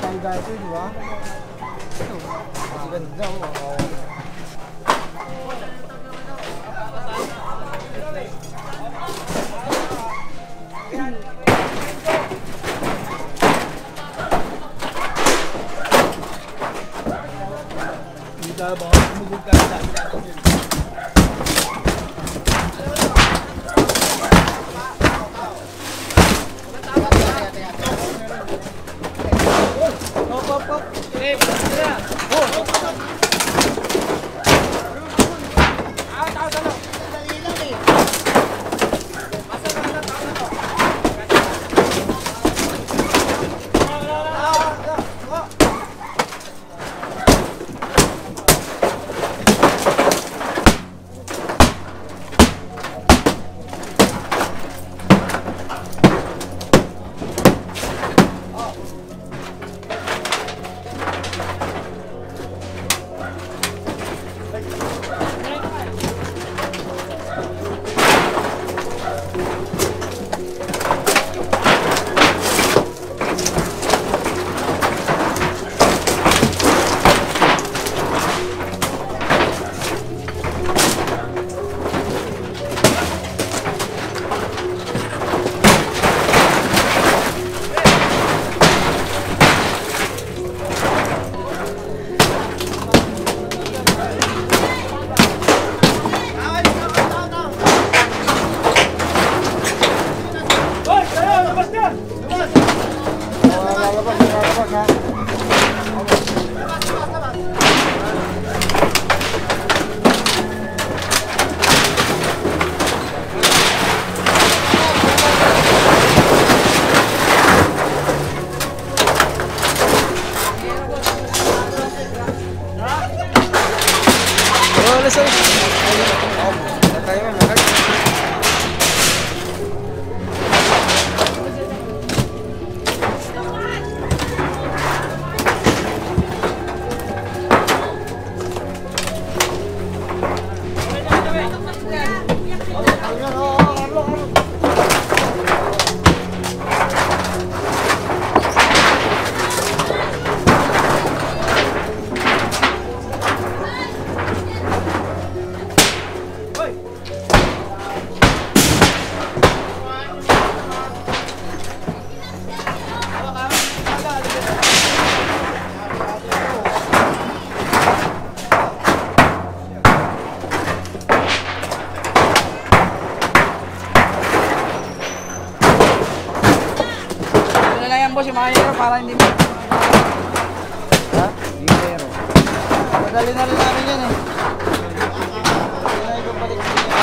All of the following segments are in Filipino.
Tangga ito, di ba? Ang ganda mo. Hindi ba? Sumugod ka sa akin. Si Mayero para hindi mo. Ha? Mayero. Madali na rin namin yan eh. Hindi na balik sa inyo.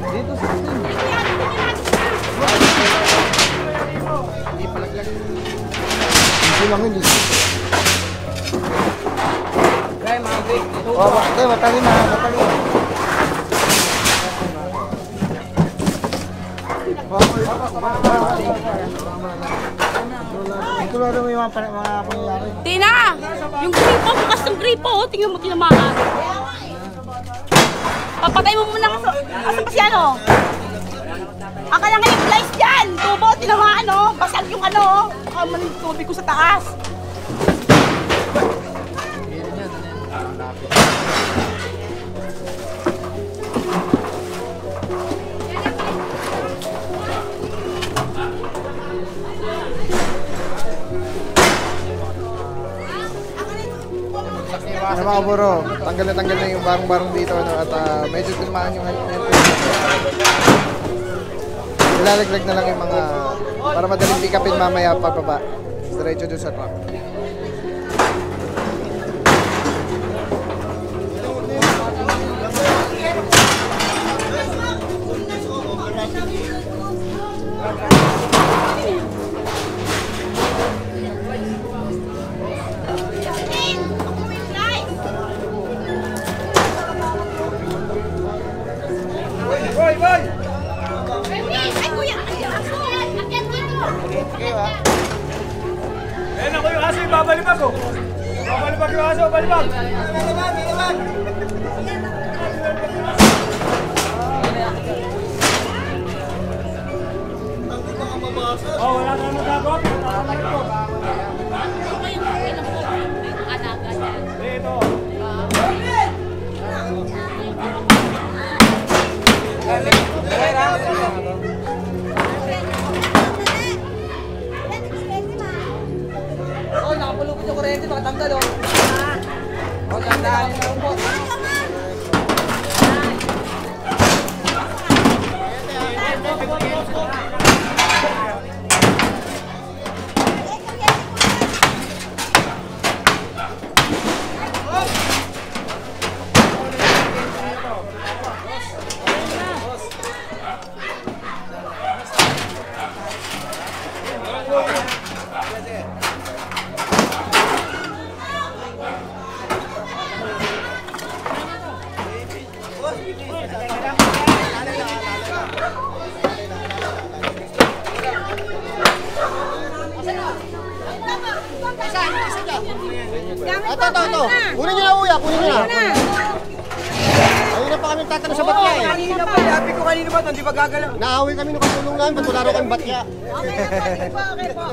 Dito sa atin. Hindi lang hindi. Kaya mga break dito. Oh, bakit matali na, matali. Ito lang naman yung mga pangyayari. Tina! Yung gripo, bukas ng gripo, oh. Tingnan mo tinamaan. Papatay mo muna kaso. Asa pa siya, no? Akala nga yung flies dyan. Tubo, tinamaan, no? Basta yung ano, maling tubig ko sa taas. Ano mga buro, tanggal na yung barong-barong dito ano, at medyo tilmaan yung ilalaglag na lang yung mga para madaling pick upin mamaya pababa diretso dun sa truck. Ayan ako yung aso, babalibag ko. Babalibag yung aso, balibag. Oh, wala na magagawa. Tatakit ko. Dito. Oh, nakapulupot yung kurente, makatanggal oh. Oh, tandaan yung lupot. Ito. Kunin nyo na uya, kunin nyo na. Ayun na pa kami tatanong sa batya eh. Kanina pa, sabi ko kanina ba, hindi pa gagalaw. Naaway kami nung katulong namin, ba't wala rin kami batya?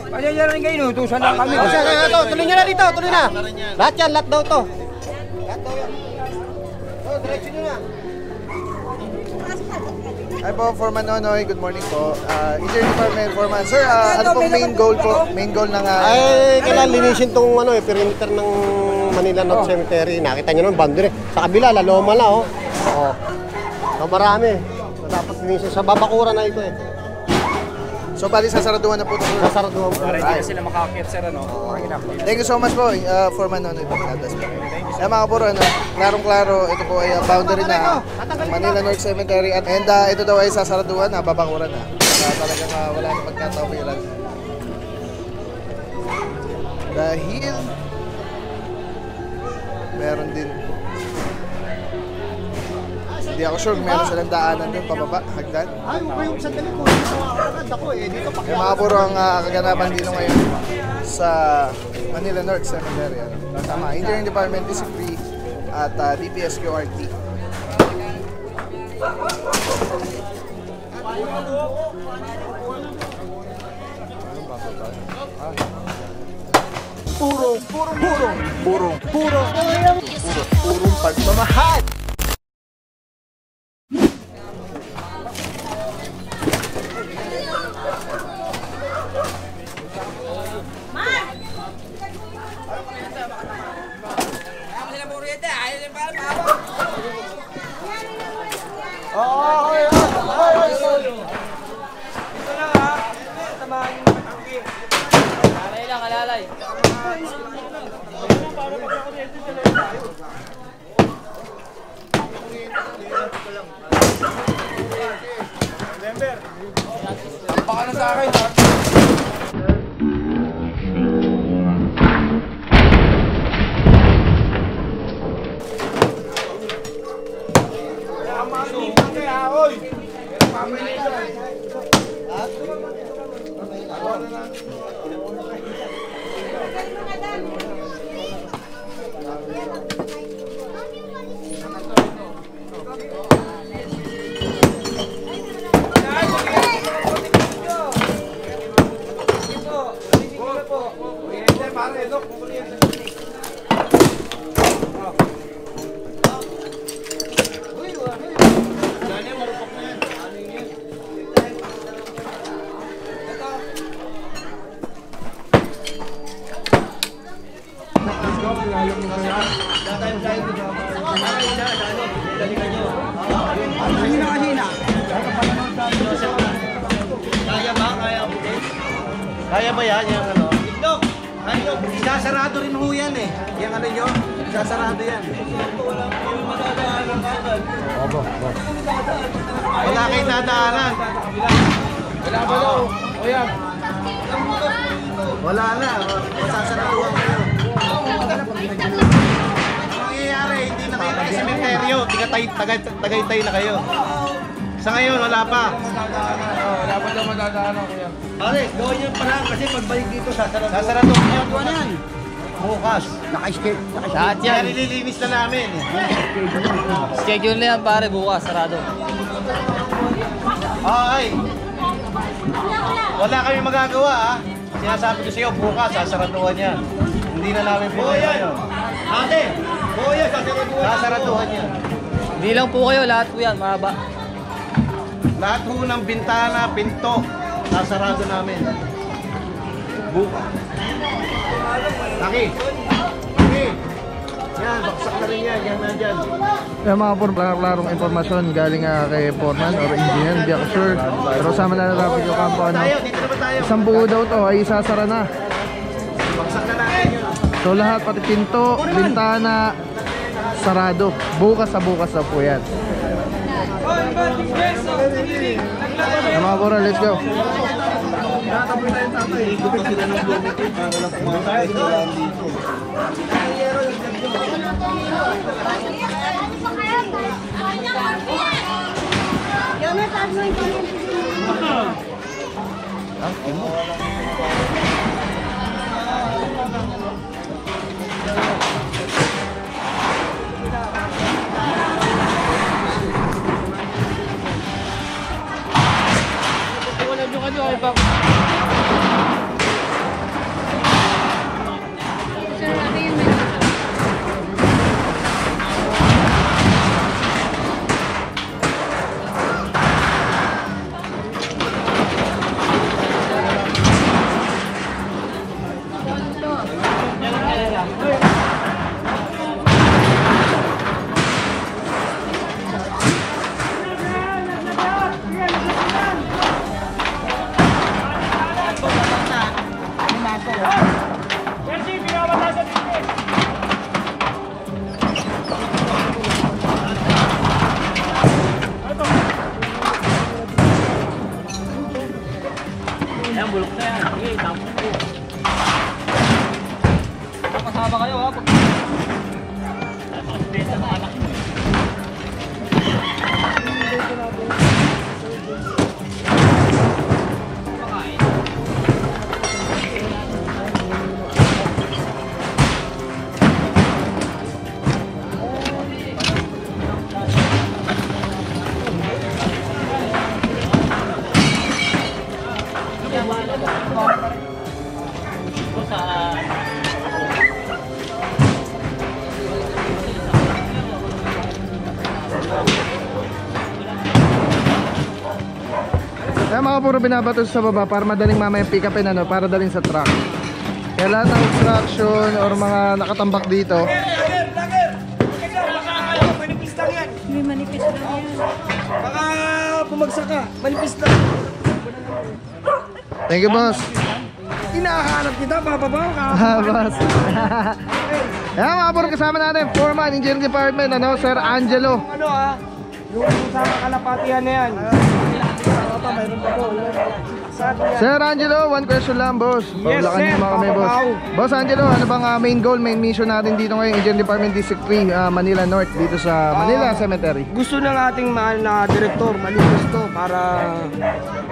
Pasensya rin kayo, inutusan lang kami. Ito, tuloy nyo na dito, tuloy na. Lahat yan, lahat daw to. Lahat daw yan. Oh, diretso nyo na. Hi po, Foreman Nonoy. Good morning po. Interior Department Foreman. Sir, ano pong main goal po? Main goal ng... Ay, kailangan linisin tong perimeter ng Manila North Cemetery. Nakita nyo naman, boundary. Sa kabila, laloma na, oh. Oh. So, marami. So, dapat linisin. Sa babakuran na ito, eh. So, bali, sasaraduhan na po ito. Sasaraduhan po. Para hindi na sila makakit, sir, ano? Thank you so much po, Foreman Nonoy. Mga puro, klarong-klaro, ito po ay boundary na ng Manila North Cemetery. And ito daw ay sasaraduhan na, babakuran na. Talagang wala na magkatawiran. Dahil meron din. Hindi ako sure kung meron silang daanan dun, pababa, hagdan. Ay, yung sandali ko. Agad ako, eh. Dito pa. Mga puro ang kaganapan dito ngayon sa Manila North Cemetery. Tama, Engineering Department Discipline at DPS QRT. Purong pagmamahal. Alalay lang, alalay. Baka na sa akin. Kaya ba yan? Yung ano? Itlog! Itlog! Sasarado rin ho yan eh. Yung ano nyo? Sasarado yan. Wala kayong dadaanan. Wala ba daw? O yan. Wala na. Masasaraduhan kayo. Ang mangyayari, hindi na kayo nag-sementeryo. Tagaytay na kayo. Sa ngayon, wala pa. Wala pa daw madadaanan ko yan. Pare, gawin nyo pa lang kasi pagbalik dito, sasarado na yan. Bukas. Naka-skate. Lahat yan. Nililinis na namin. Schedule na yan pare, bukas, sarado. Ay. Wala kami magagawa ha. Sinasabi ko sa iyo, bukas, sasaraduhan yan. Hindi na namin pinag yan. Ate, bukas, sasaraduhan yan. Hindi lang po kayo, lahat po yan, mahaba. Lahat ho ng bintana, pinto, sasarado namin. Bukas. Laki. Laki. Yan, baksak na rin yan. Yan na dyan. Yung mga klarong informasyon galing kay Foreman or engineer, hindi ako sure. Pero sama na natin yung kampo. Ano? Dito naman tayo. Isang buo daw to ay isasara na. Baksak na natin yun. So lahat, pati pinto, bintana, sarado. Bukas na po yan. Yung mga pura, let's go. Ayan, bulok na yan. Sige, tapos po. Kasama kayo ha. Benta ng anak mo. Kaya mga puro binabato sa baba para madaling mamaya pick upin ano, para daling sa truck. Kaya lahat ng obstruction or mga nakatambak dito. Manipis lang yan. May manipis lang yan. Baka bumagsak ka. Manipis lang. Thank you, boss. Hinahanap kita, papabaw ka. Boss. Kaya mga puro kasama natin, Foreman, Engineering Department, ano, Sir Angelo. Ano yung sa kalapatihan na yan. Sir Angelo, one question lang, boss. Yes, Pablakan sir. niyo mga kami, boss. Papabaw. Boss Angelo, ano bang main goal, main mission natin dito ngayon, Engineering Department District 3, Manila North, dito sa Manila Cemetery? Gusto ng ating mahal na direktor, malinis to para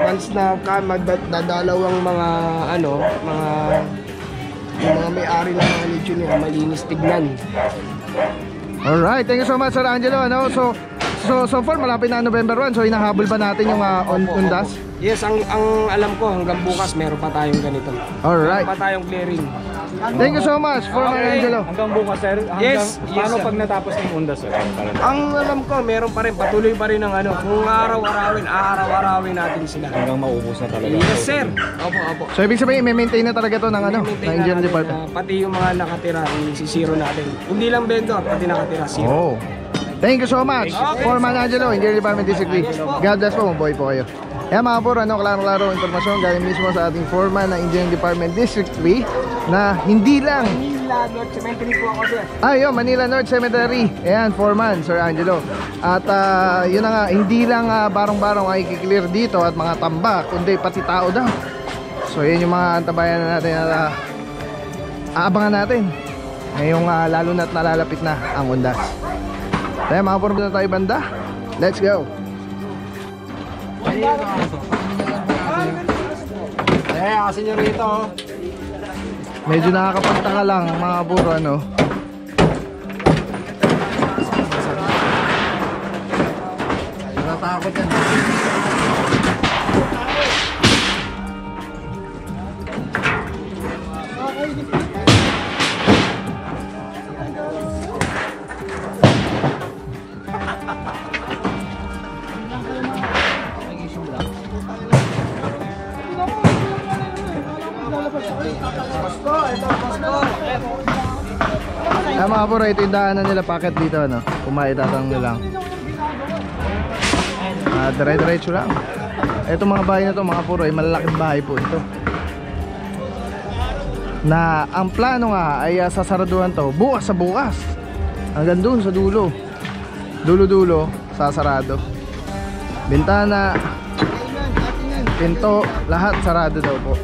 once na magdadalaw ang mga yung mga may-ari ng mga nicho nila, malinis tignan. Alright, thank you so much, Sir Angelo. Ano? So far, malapit na November 1, so hinahabol ba natin yung undas? Yes, ang alam ko hanggang bukas meron pa tayong ganito. Alright. Meron pa tayong clearing. Thank you so much, Foreman Angelo. Hanggang bukas, sir. Yes, Paano sir. pag natapos ng undas, sir? Ang alam ko, meron pa rin, patuloy pa rin ang ano. Kung araw-arawin natin sila. Hanggang maubos na talaga. Yes, sir. Opo. So ibig sabihin, may maintain na talaga to ng ano, ng engineering department. Pati yung mga nakatira, isisiro natin. Hindi lang vendor, pati nakatira, zero. Oh. Thank you so much, Foreman Angelo, Engineering Department District 3. God bless po, mabuhay po kayo. Yan mga puro, klaro-klaro informasyon galing mismo sa ating Foreman ng Engineering Department District 3 na hindi lang Manila North Cemetery po ako, sir. Manila North Cemetery. Ayan, Foreman, Sir Angelo. At yun na nga, hindi lang barong-barong ay kiklear dito at mga tambak, kundi pati tao daw. So yun yung mga antabayan na natin na aabangan natin ngayong lalo na't nalalapit na ang undas. Kaya mga puro na tayo banda. Let's go. Kasi nyo rito. Medyo nakakapagtaka lang mga puro ano. Natakot yan. Mga puro, ito yung daanan nila, packet dito ano. Kung maitatang nila. Dire-diretso lang. Ito mga bahay na to mga puro, ay malalaking bahay po ito. Na ang plano nga ay sasaraduhan to bukas sa bukas. Hanggang dun sa dulo. Dulo-dulo, sasarado. Bintana, pinto, lahat sarado daw po.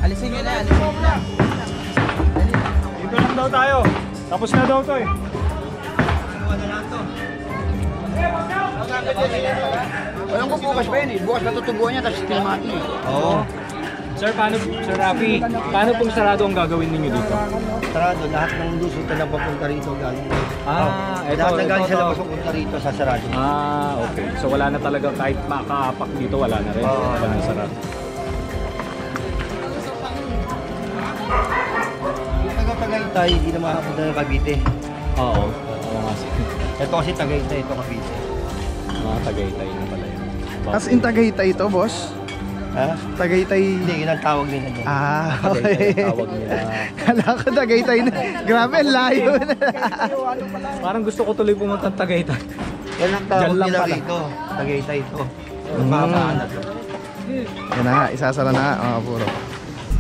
Alisin nyo na. Dito lang daw tayo. Tapos na daw to eh. Walang ko bukas pa yun eh. Bukas natutubuan niya, tapos tinamati eh. Oo. Sir, Sir Rafi, paano pong sarado ang gagawin ninyo dito? Sarado, lahat ng Luzon na papunta rito galing. Ito, galing sa labas papunta rito sa sarado. Okay. So wala na talaga kahit makaapak dito, wala na rin. Wala na sarado. Taga-Tagaytay, hindi na makapunta ng Cavite. Oo. Ito kasi Tagaytay, ito Cavite. Mga Tagaytay na pala yun. As in Tagaytay ito, boss? Ha? Tagaytay. Hindi, yun ang tawag nila dyan. Okay. Tawag nila. Kala ko Tagaytay na. Grabe, ang layo na. Parang gusto ko tuloy pumunta ng Tagaytay. Yan ang tawag Dyan lang nila pala. rito. Tagaytay ito. Mabaan na ito. Yan na nga, isasara na nga mga puro.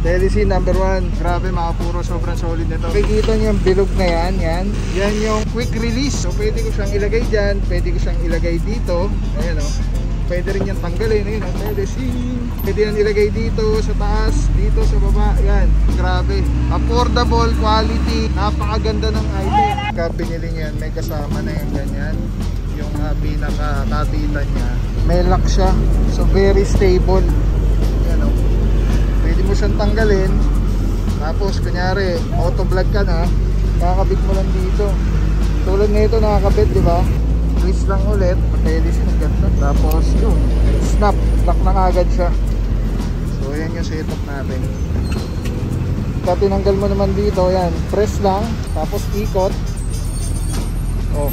Telecine number 1. Grabe mga puro, sobrang solid nito. Kikita niyo yung bilog na yan, yan yung quick release. So pwede ko siyang ilagay dyan, pwede ko siyang ilagay dito. Ayan o. Pwede rin yan tanggalin, ayun o, telecine. Pwede yan ilagay dito sa taas, dito sa baba. Yan, grabe. Affordable, quality, napakaganda ng item. Pagka binili niyan, may kasama na yung ganyan. Yung pinaka-katitan niya. May lock siya, so very stable. Yan o. Pwede mo siyang tanggalin. Tapos kunyari auto vlog ka na, nakakabit mo lang dito. Tulad nito nakakabit, di ba? Twist lang ulit, telecine ng ganda. Tapos yun, snap, lock na agad siya. So yan yung setup natin. Pag tinanggal mo naman dito, yan, press lang, tapos ikot. Oh.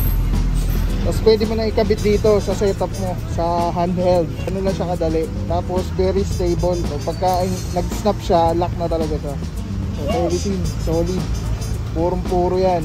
Tapos pwede mo na ikabit dito sa setup mo, sa handheld. Ano lang siya kadali. Tapos very stable. So, pagka nag-snap siya, lock na talaga siya. So telecine, solid. Purong-puro yan.